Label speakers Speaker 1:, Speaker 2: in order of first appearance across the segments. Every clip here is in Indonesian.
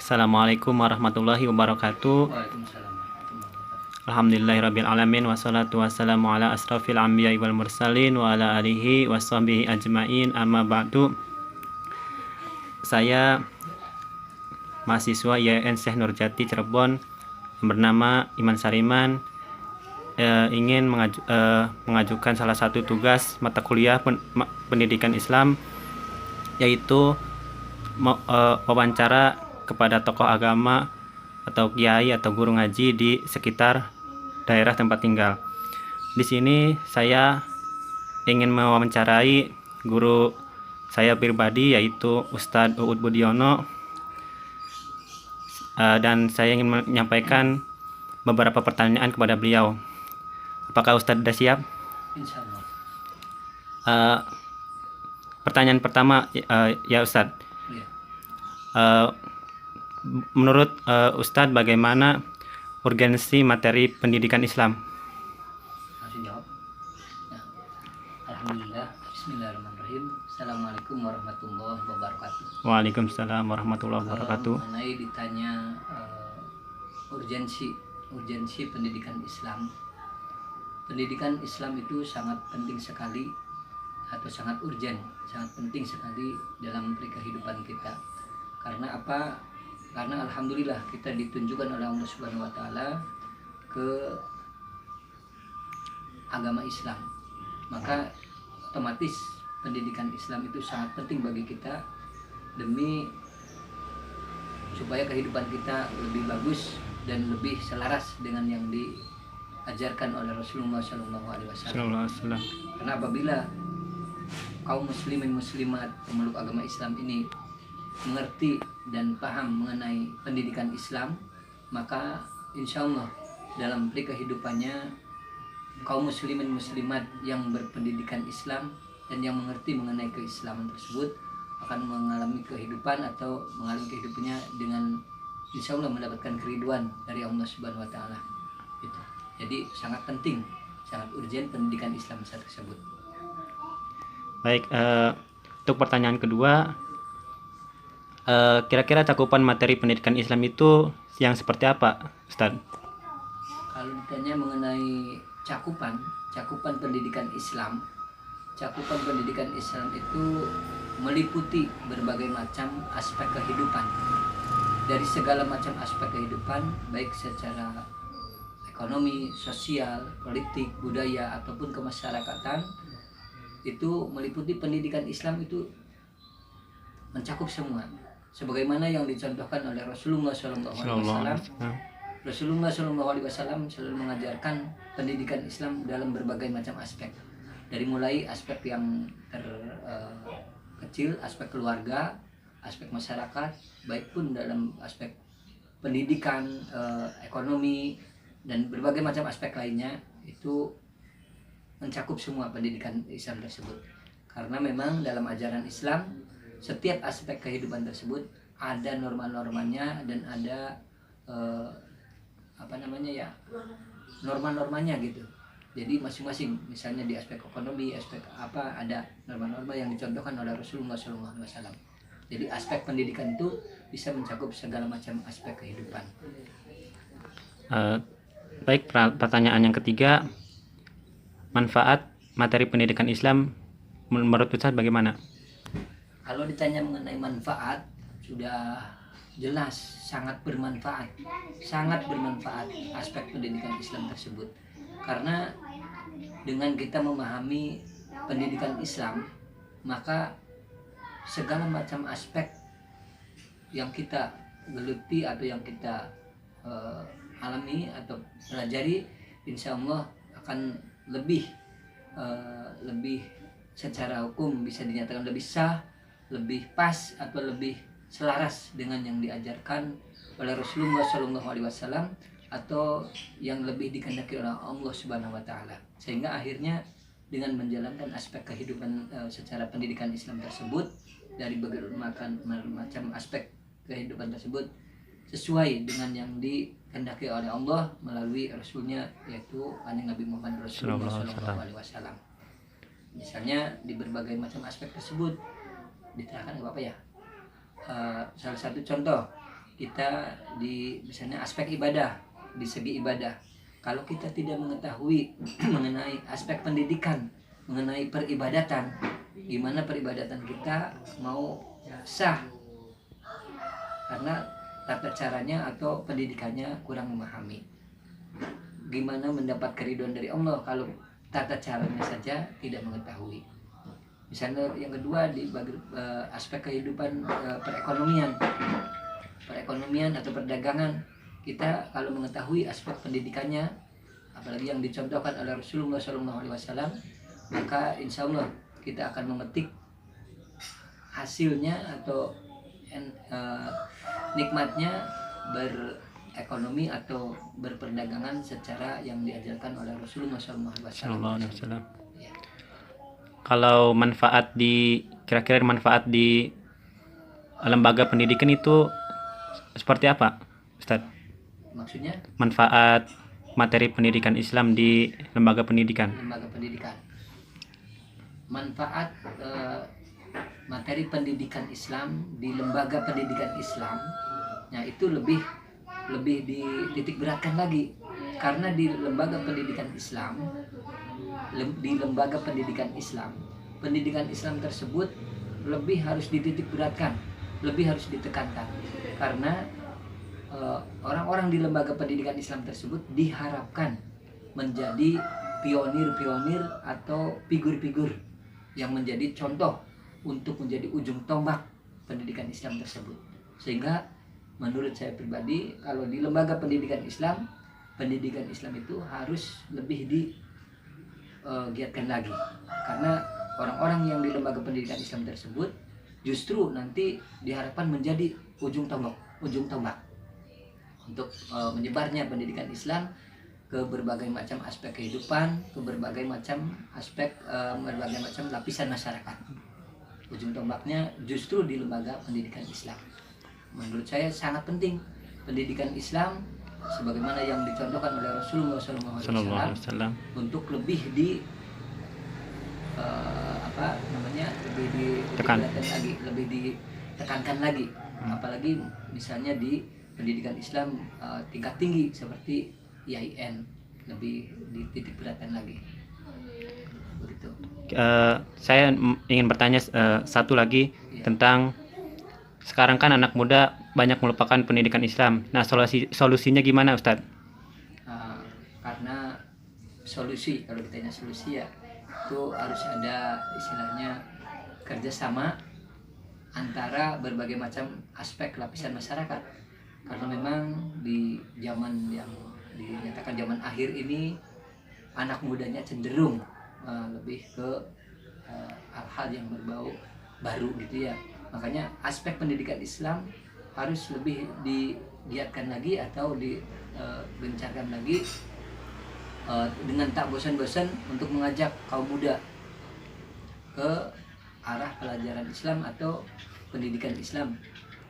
Speaker 1: Assalamualaikum warahmatullahi wabarakatuh.
Speaker 2: Waalaikumsalam warahmatullahi wabarakatuh.
Speaker 1: Alhamdulillahirabbil alamin wassalatu wassalamu ala asrofil anbiya'i wal mursalin wa ala alihi washabihi ajmain, amma ba'du. Saya mahasiswa IAIN Syekh Nurjati Cirebon bernama Iman Sariman, ingin mengajukan salah satu tugas mata kuliah pendidikan Islam, yaitu wawancara kepada tokoh agama atau kiai atau guru ngaji di sekitar daerah tempat tinggal. Di sini saya ingin mewawancarai guru saya pribadi, yaitu Ustadz Uud Budiono, dan saya ingin menyampaikan beberapa pertanyaan kepada beliau. Apakah Ustadz sudah siap?
Speaker 2: Insyaallah.
Speaker 1: Pertanyaan pertama, ya Ustadz.
Speaker 2: Ya.
Speaker 1: Menurut Ustadz, bagaimana urgensi materi pendidikan Islam?
Speaker 2: Langsung jawab. Nah, alhamdulillah. Bismillahirrahmanirrahim. Assalamualaikum warahmatullahi wabarakatuh.
Speaker 1: Waalaikumsalam warahmatullahi wabarakatuh.
Speaker 2: Mengenai ditanya urgensi pendidikan Islam. Pendidikan Islam itu sangat penting sekali, atau sangat urgen, sangat penting sekali dalam kehidupan kita. Karena apa? Karena alhamdulillah kita ditunjukkan oleh Allah Subhanahu wa taala ke agama Islam. Maka otomatis pendidikan Islam itu sangat penting bagi kita, demi supaya kehidupan kita lebih bagus dan lebih selaras dengan yang diajarkan oleh Rasulullah SAW. Karena apabila kaum muslimin muslimat pemeluk agama Islam ini mengerti dan paham mengenai pendidikan Islam, maka insya Allah dalam kehidupannya kaum muslimin muslimat yang berpendidikan Islam dan yang mengerti mengenai keislaman tersebut akan mengalami kehidupan atau mengalami kehidupannya dengan insya Allah mendapatkan keriduan dari Allah Subhanahu wa taala. Gitu. Jadi sangat penting, sangat urgen pendidikan Islam tersebut.
Speaker 1: Baik, untuk pertanyaan kedua, kira-kira cakupan materi pendidikan Islam itu yang seperti apa, Ustaz?
Speaker 2: Kalau ditanya mengenai cakupan pendidikan Islam itu meliputi berbagai macam aspek kehidupan, dari segala macam aspek kehidupan, baik secara ekonomi, sosial, politik, budaya ataupun kemasyarakatan. Itu meliputi pendidikan Islam, itu mencakup semua. Sebagaimana yang dicontohkan oleh Rasulullah SAW. Rasulullah SAW selalu mengajarkan pendidikan Islam dalam berbagai macam aspek. Dari mulai aspek yang kecil, aspek keluarga, aspek masyarakat, baik pun dalam aspek pendidikan, ekonomi, dan berbagai macam aspek lainnya, itu mencakup semua pendidikan Islam tersebut. Karena memang dalam ajaran Islam setiap aspek kehidupan tersebut ada norma-normanya dan ada norma-normanya gitu. Jadi masing-masing, misalnya di aspek ekonomi, aspek apa, ada norma-norma yang dicontohkan oleh Rasulullah SAW. Jadi aspek pendidikan itu bisa mencakup segala macam aspek kehidupan.
Speaker 1: Baik, pertanyaan yang ketiga, manfaat materi pendidikan Islam menurut Ustaz bagaimana?
Speaker 2: Kalau ditanya mengenai manfaat, sudah jelas sangat bermanfaat aspek pendidikan Islam tersebut. Karena dengan kita memahami pendidikan Islam, maka segala macam aspek yang kita geluti atau yang kita alami atau pelajari, insya Allah akan lebih secara hukum bisa dinyatakan lebih sah, lebih pas, atau lebih selaras dengan yang diajarkan oleh Rasulullah SAW, atau yang lebih dikehendaki oleh Allah Subhanahu wa taala. Sehingga akhirnya dengan menjalankan aspek kehidupan secara pendidikan Islam tersebut, dari berbagai macam aspek kehidupan tersebut sesuai dengan yang dikehendaki oleh Allah melalui Rasulnya, yaitu Nabi Muhammad Rasulullah SAW. Misalnya di berbagai macam aspek tersebut diterangkan apa ya? Salah satu contoh kita di misalnya aspek ibadah, di segi ibadah, kalau kita tidak mengetahui mengenai aspek pendidikan, mengenai peribadatan, gimana peribadatan kita mau sah, karena tata caranya atau pendidikannya kurang memahami. Gimana mendapat keridhaan dari Allah kalau tata caranya saja tidak mengetahui. Misalnya yang kedua di aspek kehidupan perekonomian atau perdagangan, kita kalau mengetahui aspek pendidikannya, apalagi yang dicontohkan oleh Rasulullah SAW, maka insya Allah kita akan memetik hasilnya atau nikmatnya berekonomi atau berperdagangan secara yang diajarkan oleh Rasulullah SAW. Ya.
Speaker 1: Kalau kira-kira manfaat di lembaga pendidikan itu seperti apa, Ustadz?
Speaker 2: Maksudnya?
Speaker 1: Manfaat materi pendidikan Islam di lembaga pendidikan.
Speaker 2: Manfaat materi pendidikan Islam di lembaga pendidikan Islam, ya itu lebih dititik beratkan lagi, karena di lembaga pendidikan Islam, pendidikan Islam tersebut lebih harus dititik beratkan, lebih harus ditekankan, karena orang-orang di lembaga pendidikan Islam tersebut diharapkan menjadi pionir-pionir atau figur-figur yang menjadi contoh untuk menjadi ujung tombak pendidikan Islam tersebut. Sehingga menurut saya pribadi, kalau di lembaga pendidikan Islam itu harus lebih digiatkan lagi, karena orang-orang yang di lembaga pendidikan Islam tersebut justru nanti diharapkan menjadi ujung tombak untuk menyebarnya pendidikan Islam ke berbagai macam aspek kehidupan, ke berbagai macam aspek berbagai macam lapisan masyarakat. Ujung tombaknya justru di lembaga pendidikan Islam. Menurut saya sangat penting pendidikan Islam sebagaimana yang dicontohkan oleh Rasulullah SAW untuk lebih lebih ditekankan lagi, apalagi misalnya di pendidikan Islam tingkat tinggi seperti IAIN, lebih dititik beratkan lagi. Begitu.
Speaker 1: Saya ingin bertanya satu lagi tentang sekarang kan anak muda banyak melupakan pendidikan Islam. Nah, solusinya gimana, Ustadz?
Speaker 2: Karena solusi, kalau ditanya solusi ya itu harus ada istilahnya kerjasama antara berbagai macam aspek lapisan masyarakat. Karena memang di zaman yang dinyatakan zaman akhir ini anak mudanya cenderung lebih ke hal-hal yang berbau baru gitu ya. Makanya aspek pendidikan Islam harus lebih digiatkan lagi atau digencarkan lagi dengan tak bosan-bosan untuk mengajak kaum muda ke arah pelajaran Islam atau pendidikan Islam,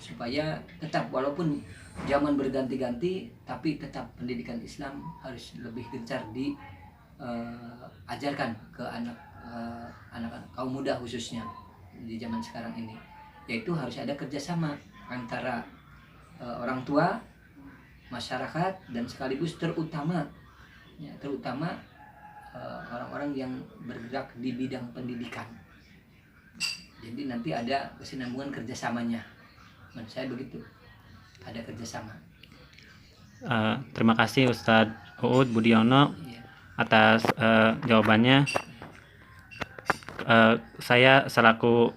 Speaker 2: supaya tetap walaupun zaman berganti-ganti tapi tetap pendidikan Islam harus lebih gencar diajarkan ke anak-anak kaum muda khususnya di zaman sekarang ini. Yaitu harus ada kerjasama antara orang tua, masyarakat, dan sekaligus terutama orang-orang yang bergerak di bidang pendidikan. Jadi nanti ada kesinambungan kerjasamanya. Menurut saya begitu, ada kerjasama.
Speaker 1: Terima kasih Ustadz Uud Budiono atas jawabannya. Saya selaku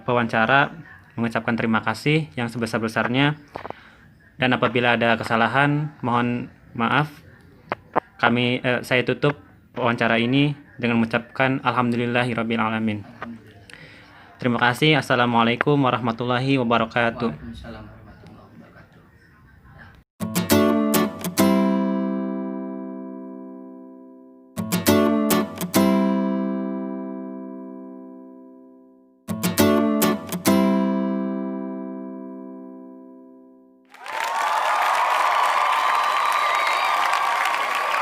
Speaker 1: pewawancara mengucapkan terima kasih yang sebesar-besarnya, dan apabila ada kesalahan mohon maaf. Saya tutup wawancara ini dengan mengucapkan alhamdulillahirabbil alamin. Terima kasih. Assalamualaikum warahmatullahi wabarakatuh.
Speaker 2: Waalaikumsalam.